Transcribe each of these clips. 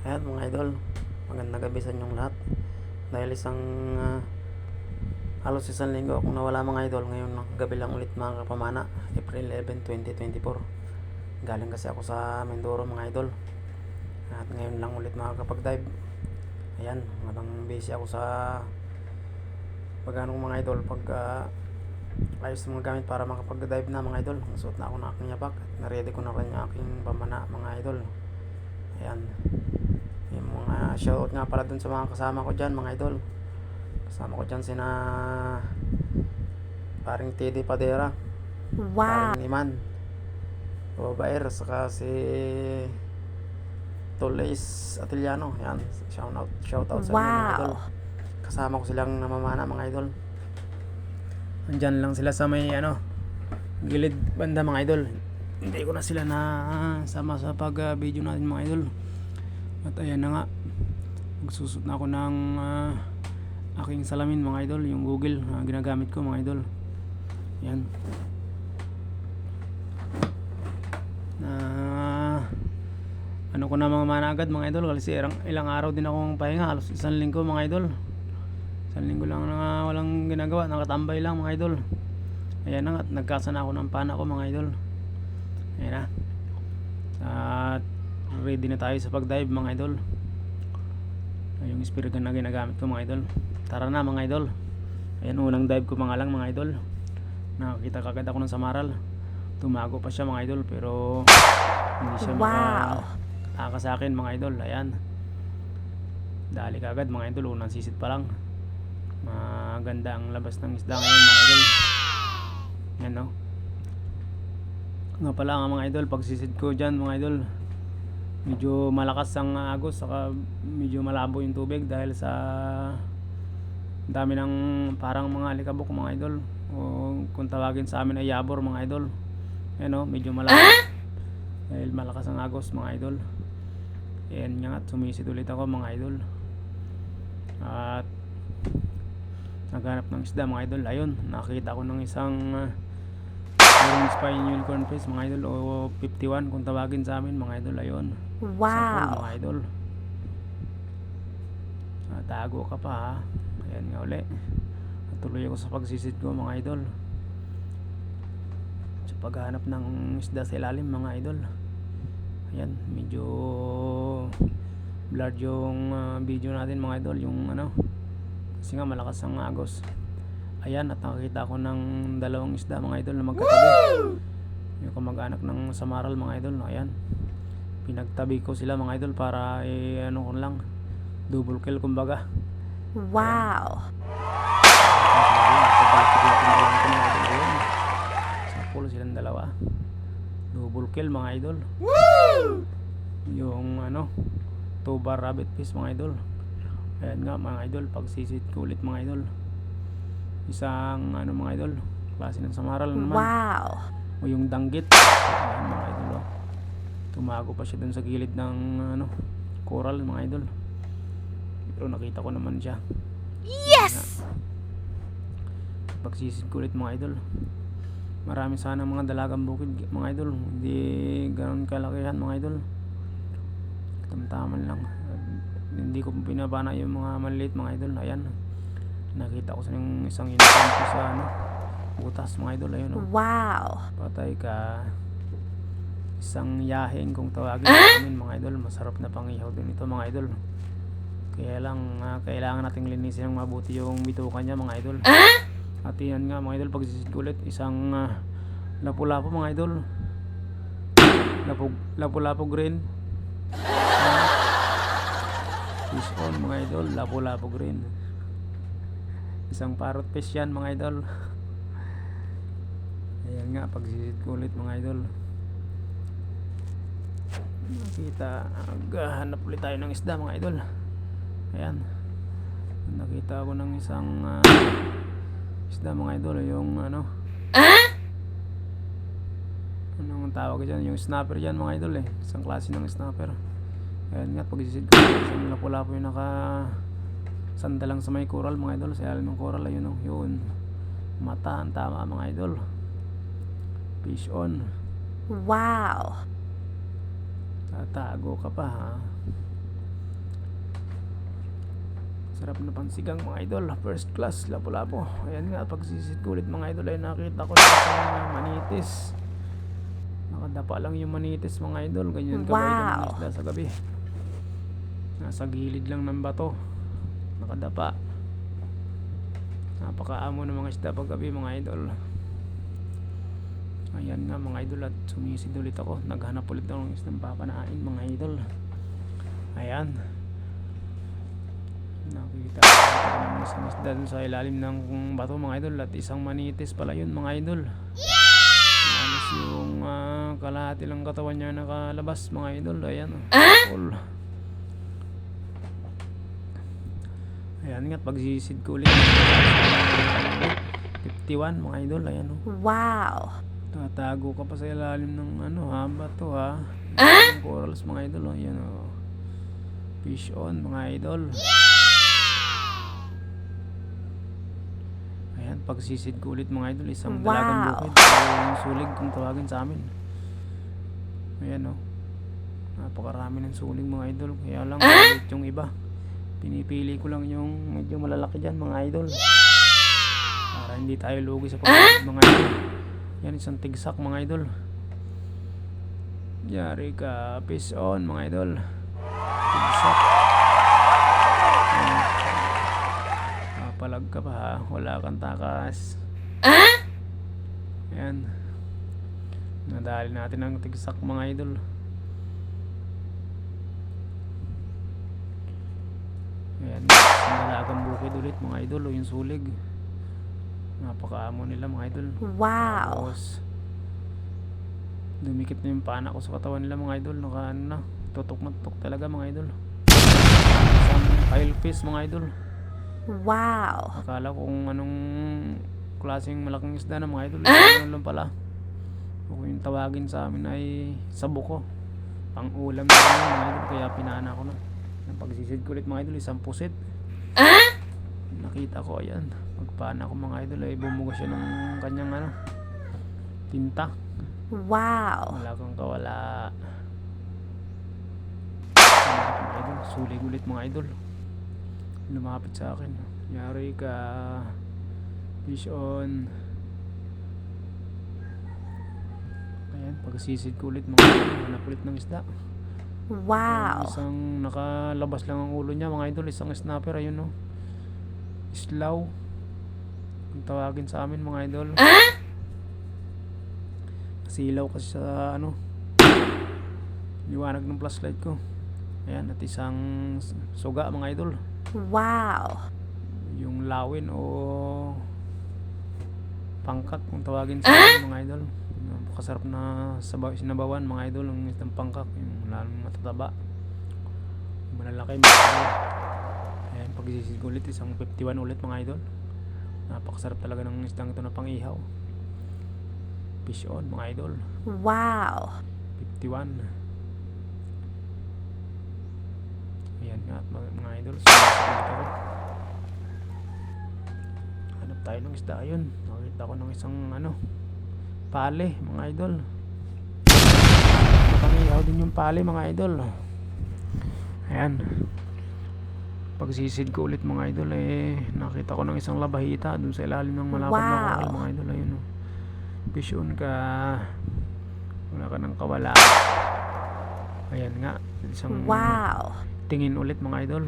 Ayan mga idol, magandang gabi sa inyong lahat. Dahil halos isang linggo akong nawala mga idol. Ngayon gabi lang ulit mga kapamana, April 11, 2024. Galing kasi ako sa Mindoro mga idol. At ngayon lang ulit makakapag-dive. Ayan, habang busy ako sa pag-anong mga idol, ayos ng mga gamit para makapag-dive na mga idol. Nasuot na ako ng aking yapak at na-ready ko na rin yung aking pamana mga idol. Ayan, yung mga shoutout nga pala dun sa mga kasama ko dyan mga idol. Kasama ko dyan sina paring TD Padera, Wow. paring Iman Babaer, saka si Toles Atiliano. Yan, shoutout sa inyo mga idol. Wow. Kasama ko silang namamana mga idol. Andyan lang sila sa may gilid banda mga idol. Hindi ko na sila na sama sa pag video natin mga idol. At ayan na nga, magsusot na ako ng aking salamin mga idol, yung Google na ginagamit ko mga idol. Yan. Ano ko na mga mana agad mga idol, kasi ilang araw din akong pahinga, halos isang linggo mga idol. Isang linggo lang na walang ginagawa, nakatambay lang mga idol. Ayan na nga, nagkasana ako ng pana ko mga idol. Ayan na. At ready na tayo sa pag-dive mga idol. Yung spear gun na ginagamit ko mga idol. Tara na mga idol. Ayan, unang dive ko mga lang mga idol. Nakakita kagad ako ng samaral. Tumago pa siya mga idol, pero hindi siya makataka sa akin mga idol. Ayan, dali kagad mga idol, unang sisit pa lang. Maganda ang labas ng isda ngayon mga idol. Yan no. Nga pala nga mga idol, pag sisid ko dyan mga idol, medyo malakas ang agos, saka medyo malabo yung tubig dahil sa dami ng parang mga alikabok mga idol, o kung tawagin sa amin ay yabor mga idol. Ayan o, medyo malabo dahil malakas ang agos mga idol. Ayan nga, sumisid ulit ako mga idol at naghanap ng isda mga idol. Ayun, nakita ko ng isang orange spine unicorn fish mga idol, o 51 kung tawagin sa amin mga idol. Ayun, Wow. mga idol. Tago ka pa ha. Ayan nga uli, tuloy ako sa pagsisid ko mga idol, sa paghanap ng isda sa ilalim mga idol. Ayan, medyo blurred yung video natin mga idol, yung kasi nga malakas ang agos. Ayan, at nakakita ko ng dalawang isda mga idol na magkatabi. Yung kamag-anak ng samaral mga idol. Ayan, pinagtabi ko sila mga idol para ko lang, double kill kumbaga. Wow. Sapul silang dalawa, double kill mga idol. Yung tubar rabbit fish mga idol. Ayan nga mga idol, pagsisit ko ulit mga idol, isang mga idol, klase ng samaral naman. Wow. O yung danggit. Ayan mga idol, tumago pa siya dun sa gilid ng coral mga idol, pero nakita ko naman siya. Yes. Pagsisid ko ulit mga idol, marami sana mga dalagang bukid mga idol, hindi ganoon kalakihan mga idol, tamtaman lang. Hindi ko pinabana yung mga maliliit mga idol. Ayan, nakita ko sa yung isang unicorn ko sa butas mga idol. Ayun Wow. patay ka, isang yahing kung tawagin namin mga idol. Masarap na pangihaw din ito mga idol, kaya lang kailangan nating linisin ng mabuti yung bituka niya mga idol. At yan nga mga idol, pagsisid ulit, isang lapu-lapu mga idol, lapu-lapu green, fish on mga idol, lapu-lapu green. Isang parrot fish yan mga idol. Ayan nga, pagsisid ko ulit mga idol, nakita, hanap ulit tayo ng isda mga idol. Ayan, nakita ko ng isang isda mga idol, yung anong tawag dyan, yung snapper yan mga idol, isang klase ng snapper. Ayan nga, pagsisid ko isang lapu-lapu yung sanda lang sa may coral mga idol, sa ilalim ng coral. Ayun yun, mata ang tama mga idol, fish on. Wow. Tatago ka pa ha. Sarap na pansigang mga idol. First class, lapo-lapo. Ayan nga, pagsisit ko ulit mga idol ay nakita ko na isang manitis. Nakadapa lang yung manitis mga idol. Ganyan kabay ng Wow. isda sa gabi. Nasa gilid lang ng bato. Nakadapa. Napakaamo ng mga isda pag gabi mga idol. Ayan nga mga idol at sumisid ulit ako. Naghanap ulit ako ng isdang papanain mga idol. Ayan. Nakita ko ng isang isda dun sa ilalim ng bato mga idol. At isang manitis pala yun mga idol. Alas yung kalahati lang katawan niya nakalabas mga idol. Ayan. Cool. Ayan nga pagsisid ko ulit. 51 mga idol. Ayan o. Wow. Tatago ka pa sa ilalim ng haba to ha. Corals mga idol. Ayan o. Fish on mga idol. Ayan, pagsisid ko ulit mga idol. Isang dalagang Wow. bukid. Yung sulig kung tawagin sa amin. Ayan o. Napakarami ng sulig mga idol. Kaya lang ulit yung iba. Pinipili ko lang yung medyo malalaki dyan mga idol. Para hindi tayo lugi sa pagkakas mga idol. Yan isang tigsak mga idol. Yari ka. Fish on mga idol. Tigsak. Papalag ka pa ha. Wala kang takas. Yan. Nadali natin ang tigsak mga idol. Ayan. Isang dalagang bukid ulit mga idol. O yung sulig. Napakaamo nila mga idol. Wow. Tapos dumikit na yung pana ko sa katawan nila mga idol. Naka na, tutok na tutok talaga mga idol. Isang filefish mga idol. Wow. Akala ko kung anong klaseng malaking isda na mga idol. Ano lang pala. O kung yung tawagin sa amin ay sabuko. Pang ulam na yun mga idol. Kaya pinana ko na. Pagsisid ko ulit mga idol. Isang pusit. Nakita ko ayan. Pagpana ko mga idol ay bumuga siya ng kanyang tinta. Wow. Wala kang kawala. Mga idol, sulig ulit mga idol. Lumapit sa akin. Yari ka. Fish on. Ayan, pagsisid ko ulit mga idol. Hanap ulit ng isda. Wow. Isang nakalabas lang ang ulo niya mga idol. Isang snapper ayun o. Islaw. Kung tawagin sa amin mga idol. Silaw kasi sa liwanag ng flashlight ko. Ayan, at isang suga mga idol. Wow. Yung lawin o pangkak kung tawagin sa amin mga idol. Napakasarap na sinabawan mga idol. Ang isang pangkak, yung lalong matataba, malalaki mga idol. Ayan, pag-isisid ko ulit, isang 51 ulit mga idol. Napakasarap talaga ng isdang ito na pang-ihaw. Fish on mga idol. Wow. 51. Ayan nga mga idol. Sumasagot ako. Hanap tayo ng isda. Ayun, nakita ko ng isang pale mga idol. Napangihaw din yung pale mga idol. Ayan. Pagsisid ko ulit mga idol nakita ko ng isang labahita dun sa ilalim ng malapad na Wow. coral mga idol. Ayun o. Fish on ka. Wala ka ng kawala. Ayan nga. Isang Wow. tingin ulit mga idol.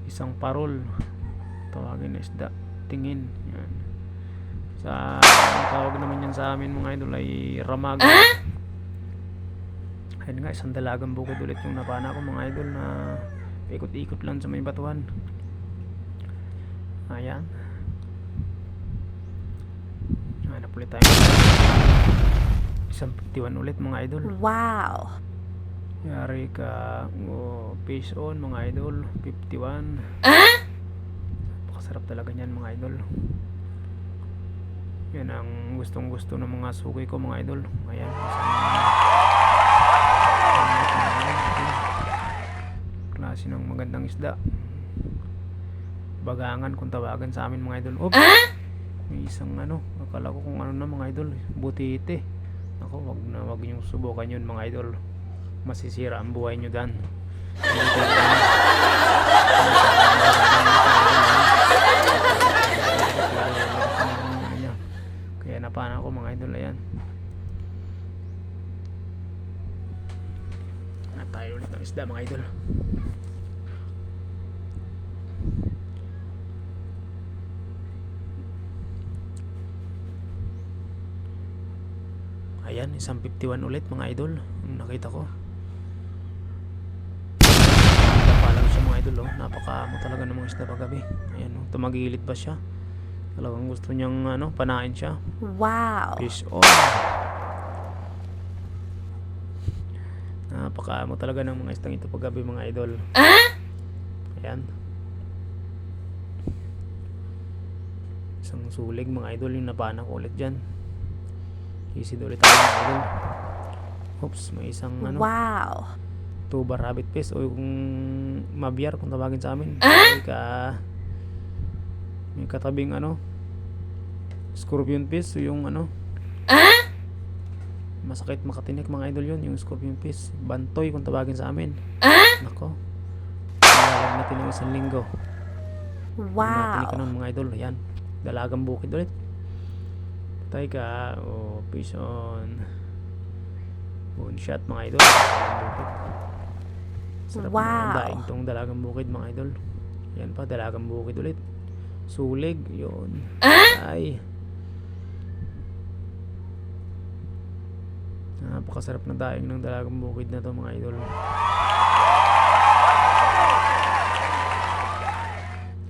Isang parol. Tawagin na isda. Tingin. Yan. Ang tawag naman yan sa amin mga idol ay ramaga. Ayan nga, isang dalagang bukid ulit yung napana ko mga idol na ikot-ikot lang sa may batuhan. Ayan. Hanap ulit tayo. Isang 51 ulit mga idol. Wow. Yari ka. Fish on mga idol. 51. Napakasarap talaga niyan mga idol. Yan ang gustong gusto ng mga suki ko mga idol. Ayan. Klase ng magandang isda. Bagangan kung tawagan sa amin mga idol. Oops. May isang akala ko kung ano na mga idol. Butite. Ako, wag niyong subukan yun mga idol. Masisira ang buhay nyo dan. tayo ulit ng isda mga idol. Ayan, isang 51 ulit mga idol ang nakita ko. Tapa lang siya mga idol, oh. Napakaamo talaga ng mga isda paggabi. Ayan, oh. Tumagilid pa siya. Talagang gusto niyang panain siya. Wow. Fish on. Napakaamo talaga ng mga isdang ito paggabi mga idol. Ayan. Isang sulig mga idol yung napana ko ulit dyan. Isid ulit tayo mga idol. Oops, may isang Wow. tuba rabbit fish o yung mabiar kung tawagin sa amin. May katabing scorpion fish o yung masakit makatinik mga idol yun, yung scorpion fish. Bantoy kung tawagin sa amin. Nako. Nilalag natin yung isang linggo. Natin ka Wow. nun mga idol. Ayan. Dalagang bukid ulit. Patay ka. Oh, fish on. One shot mga idol. Dalagang bukid. Sarap Wow. na daing tong dalagang bukid mga idol. Ayan pa, dalagang bukid ulit. Sulig. Yun. Ay. Napakasarap na daing ng dalagang bukid na to mga idol.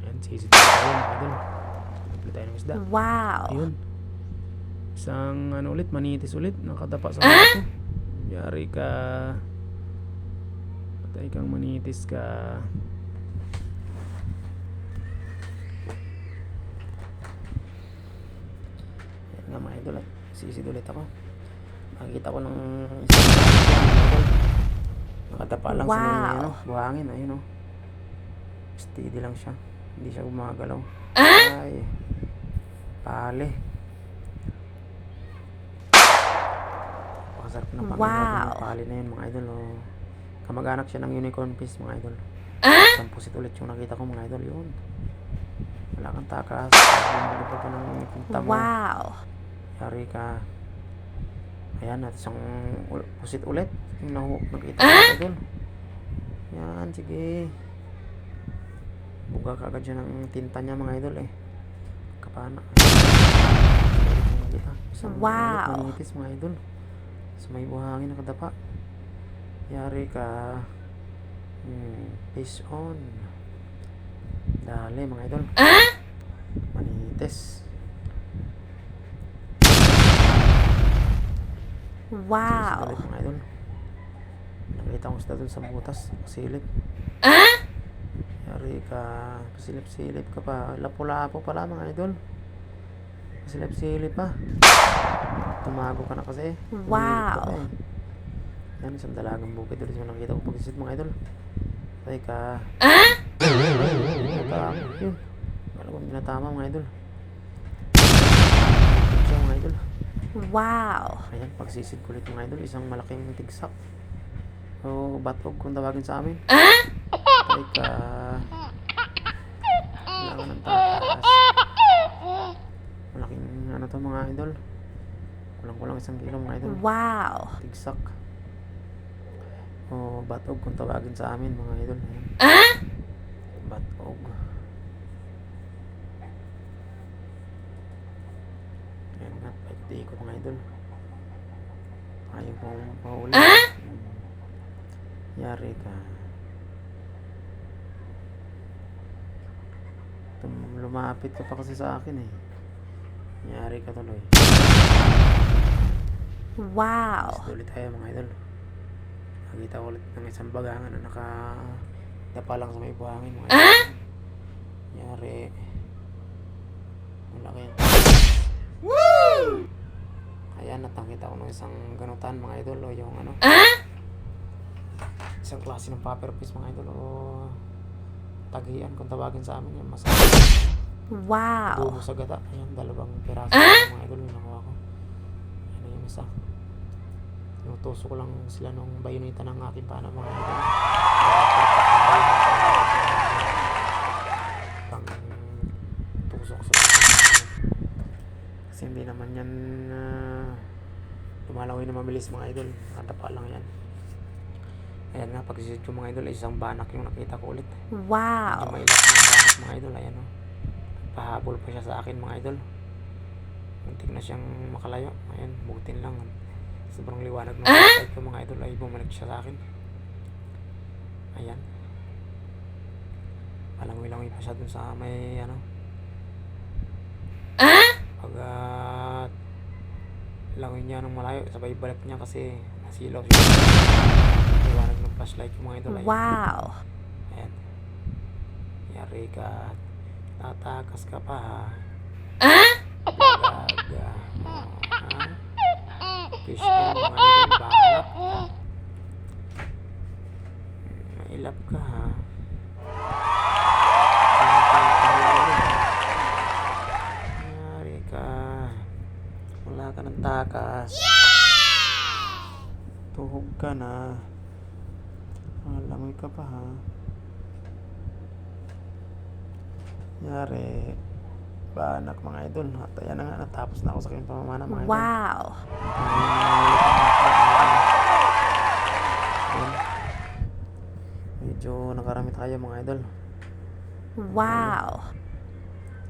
Ayan, sisit tayo mga idol. Kapit tayo ng isda. Wow. Ayun. Isang ulit, manitis ulit. Nakadapa sa mga ito. Yari ka. Patay kang manitis ka. Ayan nga mga idol. Sisid ulit ako. Nakikita ko ng isang nakatapa lang sa may buhangin. Ayun, steady lang siya, hindi siya gumagalaw. Ay, pali. Pakasarap ng panginoon ng pali na yun mga idol. Kamag-anak siya ng unicorn fish mga idol. Isang pusit ulit yung nakita ko mga idol. Yun, wala kang takas. Bumili pa ng punta mo. Wow. Yari ka. Ayan, at isang pusit ulit yung nakita ko mga idol. Yan, sige. Buga kagad siya ng tinta niya mga idol kapana. Isang Wow. manitis mga idol. So may buhangin nakadapa. Yari ka. Fish on. Dali mga idol. Manitis. Wow. Sisit mga idol. Nakita ko isda dun sa butas. Pasilip. Yari ka. Pasilip-silip ka pa. Lapo-lapo pala mga idol. Pasilip-silip pa. Tumago ka na kasi. Wow. Ka Yan, isang dalagang bukid ulit yung nakita ko pag-isit mga idol. Patay ka. Yun. Wala kong ginatama mga idol. Siya mga idol. Wow. Ayan, pagsisid ko ulit mga idol. Isang malaking tigsak. O batog kung tawagin sa amin. Patay ka. Wala ka ng takas. Malaking to mga idol. Kulang-kulang 1 kilo mga idol. Wow. Tigsak. O batog kung tawagin sa amin mga idol. Ayan. Batog. Ayan nga, pwede ko mga idol. Ayaw kong pahuli. Yari ka. Lumapit ka pa kasi sa akin Yari ka tuloy. Wow. Gusto ulit tayo mga idol. Nakita ko ulit ng isang bagangan na nakadapa lang sa may buhangin mga idol. Yari. Wala kaya. Woo! Ayan, natangkita ko ng isang ganutan mga idol o yung isang klase ng puffer fish mga idol o tagian kung tawagin sa amin yung masarap. Wow. Bumo sa gata. Ayan, 2 piraso mga idol yung nakuha ko. Ayan yung isa. Inutuso ko lang sila nung bayonita ng aking pana mga idol. Pang tusok sa kasi hindi naman yan lumalawin na mabilis mga idol. Nakatapa lang yan. Ayan nga, pag-visit ko mga idol, isang banak yung nakita ko ulit. Medyo Wow. mailap yung banak mga idol. Ayan o. Pahabol pa siya sa akin mga idol. Muntik na siyang makalayo. Ayan, butin lang. Sobrang liwanag ng flashlight ko mga idol ay bumalik siya sa akin. Ayan. Palangoy-langoy pa siya dun sa may ano. Pag langoy niya ng malayo, sabay balik niya kasi nasilaw siya. Liwanag ng flashlight ko mga idol. Ayan. Wow. Ayan. Yari ka. Tatakas ka pa ha. Gaga. Ha? Fish on mga idol. Bahalak. Mailap ka ha. Yari ka. Wala ka ng takas. Tuhog ka na. Langoy ka pa ha. Yari. Banak mga idol. At ayan na nga, natapos na ako sa aking pamamana mga idol. Wow. Ayan. Medyo nakarami tayo mga idol. Wow.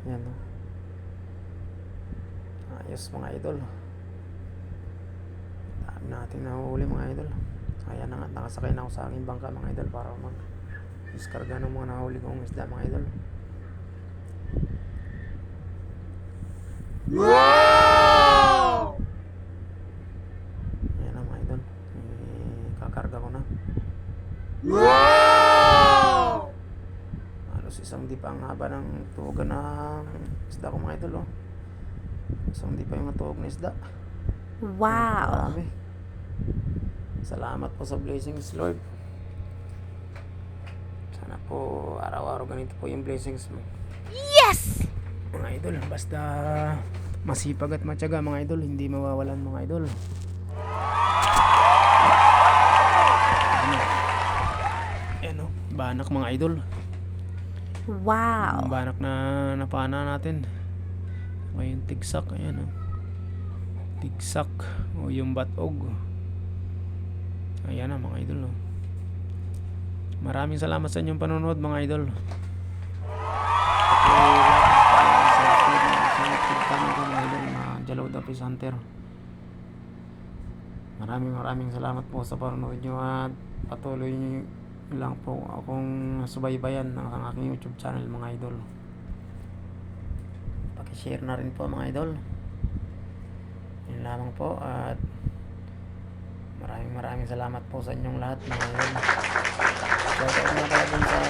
Ayan o. Ayos mga idol. Dami natin nahuhuli mga idol. Ayan na nga, nakasakay na ako sa aking bangka mga idol para mag-diskarga ng mga nahuli kong isda mga idol. Wow! Ayan na mga idol. Kakarga ko na. Wow! Halos isang di pa ang haba ng tugan ng isda ko mga idol. Oh. Isang di pa yung natuog na isda. Wow. Marami. Salamat po sa blessings, Lord. Sana po araw-araw ganito po yung blessings mo. Yes! Mga idol, basta masipag at matyaga mga idol, hindi mawawalan mga idol. Ayan o, banak mga idol. Wow. Yung banak na napana natin. Ngayon tigsak, ayan o. Tigsak o yung batog. Ayan na mga idol o. Maraming salamat sa inyong panonood mga idol. Jalod Fish Hunter. Maraming salamat po sa panonood nyo at patuloy nyo lang po akong subaybayan ng aking YouTube channel mga idol. Paki-share na rin po mga idol. Yun lamang po at maraming salamat po sa inyong lahat mga idol. Shoutout na pala dun sa